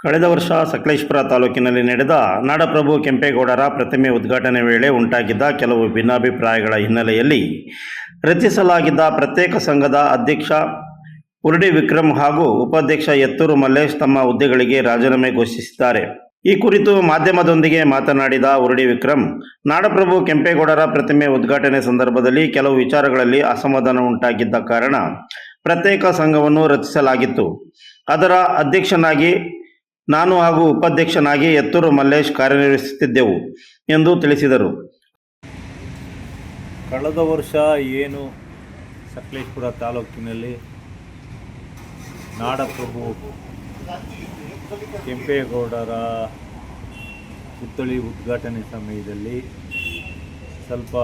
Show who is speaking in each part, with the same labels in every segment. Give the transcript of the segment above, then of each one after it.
Speaker 1: ಕಳೆದ ವರ್ಷ ಸಕಲೇಶಪುರ ತಾಲೂಕಿನಲ್ಲಿ ನಡೆದ ನಾಡಪ್ರಭು ಕೆಂಪೇಗೌಡರ ಪ್ರತಿಮೆ ಉದ್ಘಾಟನೆ ವೇಳೆ ಉಂಟಾಗಿದ್ದ ಕೆಲವು ಭಿನ್ನಾಭಿಪ್ರಾಯಗಳ ಹಿನ್ನೆಲೆಯಲ್ಲಿ ರಚಿಸಲಾಗಿದ್ದ ಪ್ರತ್ಯೇಕ ಸಂಘದ ಅಧ್ಯಕ್ಷ ಉರುಡಿ ವಿಕ್ರಮ್ ಹಾಗೂ ಉಪಾಧ್ಯಕ್ಷ ಯತ್ತೂರು ಮಲ್ಲೇಶ್ ತಮ್ಮ ಹುದ್ದೆಗಳಿಗೆ ರಾಜೀನಾಮೆ ಘೋಷಿಸಿದ್ದಾರೆ. ಈ ಕುರಿತು ಮಾಧ್ಯಮದೊಂದಿಗೆ ಮಾತನಾಡಿದ ಉರುಡಿ ವಿಕ್ರಮ್, ನಾಡಪ್ರಭು ಕೆಂಪೇಗೌಡರ ಪ್ರತಿಮೆ ಉದ್ಘಾಟನೆ ಸಂದರ್ಭದಲ್ಲಿ ಕೆಲವು ವಿಚಾರಗಳಲ್ಲಿ ಅಸಮಾಧಾನ ಉಂಟಾಗಿದ್ದ ಕಾರಣ ಪ್ರತ್ಯೇಕ ಸಂಘವನ್ನು ರಚಿಸಲಾಗಿತ್ತು. ಅದರ ಅಧ್ಯಕ್ಷನಾಗಿ ನಾನು ಹಾಗೂ ಉಪಾಧ್ಯಕ್ಷನಾಗಿ ಯತ್ತೂರು ಮಲ್ಲೇಶ್ ಕಾರ್ಯನಿರ್ವಹಿಸುತ್ತಿದ್ದೆವು ಎಂದು ತಿಳಿಸಿದರು.
Speaker 2: ಕಳೆದ ವರ್ಷ ಏನು ಸಕಲೇಶಪುರ ತಾಲೂಕಿನಲ್ಲಿ ನಾಡಪ್ರಭು ಕೆಂಪೇಗೌಡರ ಪುತ್ಥಳಿ ಉದ್ಘಾಟನೆ ಸಮಯದಲ್ಲಿ ಸ್ವಲ್ಪ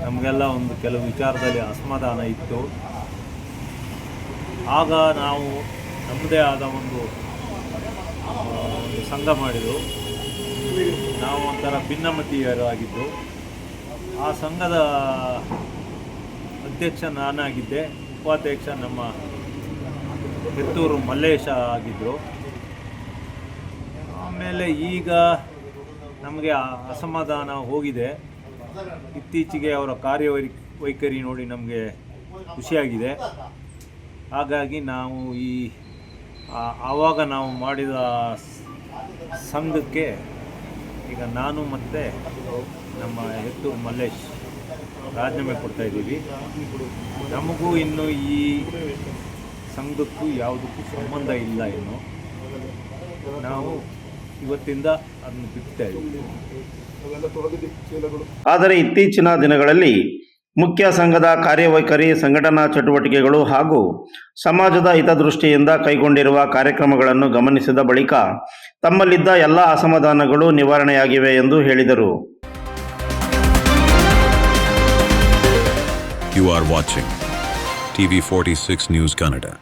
Speaker 2: ನಮಗೆಲ್ಲ ಒಂದು ಕೆಲವು ವಿಚಾರದಲ್ಲಿ ಅಸಮಾಧಾನ ಇತ್ತು. ಆಗ ನಾವು ನಮ್ಮದೇ ಆದ ಒಂದು ಸಂಘ ಮಾಡಿದೆವು. ನಾವು ಒಂಥರ ಭಿನ್ನಮತೀಯರಾಗಿದ್ದು, ಆ ಸಂಘದ ಅಧ್ಯಕ್ಷ ನಾನಾಗಿದ್ದೆ, ಉಪಾಧ್ಯಕ್ಷ ನಮ್ಮ ಯತ್ತೂರು ಮಲ್ಲೇಶ ಆಗಿದ್ದರು. ಆಮೇಲೆ ಈಗ ನಮಗೆ ಅಸಮಾಧಾನ ಹೋಗಿದೆ. ಇತ್ತೀಚೆಗೆ ಅವರ ಕಾರ್ಯವೈಖರಿ ನೋಡಿ ನಮಗೆ ಖುಷಿಯಾಗಿದೆ. ಹಾಗಾಗಿ ನಾವು ಆವಾಗ ನಾವು ಮಾಡಿದ ಸಂಘಕ್ಕೆ ಈಗ ನಾನು ಮತ್ತು ನಮ್ಮ ಯತ್ತೂರು ಮಲ್ಲೇಶ್ ರಾಜೀನಾಮೆ ಕೊಡ್ತಾಯಿದ್ದೀವಿ. ನಮಗೂ ಇನ್ನು ಈ ಸಂಘಕ್ಕೂ ಯಾವುದಕ್ಕೂ ಸಂಬಂಧ ಇಲ್ಲ. ಇನ್ನು ನಾವು ಇವತ್ತಿಂದ ಅದನ್ನು ಬಿಡ್ತಾ ಇದ್ದೀವಿ.
Speaker 1: ಆದರೆ ಇತ್ತೀಚಿನ ದಿನಗಳಲ್ಲಿ ಮುಖ್ಯ ಸಂಘದ ಕಾರ್ಯವೈಖರಿ, ಸಂಘಟನಾ ಚಟುವಟಿಕೆಗಳು ಹಾಗೂ ಸಮಾಜದ ಹಿತದೃಷ್ಟಿಯಿಂದ ಕೈಗೊಂಡಿರುವ ಕಾರ್ಯಕ್ರಮಗಳನ್ನು ಗಮನಿಸಿದ ಬಳಿಕ ತಮ್ಮಲ್ಲಿದ್ದ ಎಲ್ಲ ಅಸಮಾಧಾನಗಳು ನಿವಾರಣೆಯಾಗಿವೆ ಎಂದು ಹೇಳಿದರು.
Speaker 3: You are watching TV 46 News Kannada.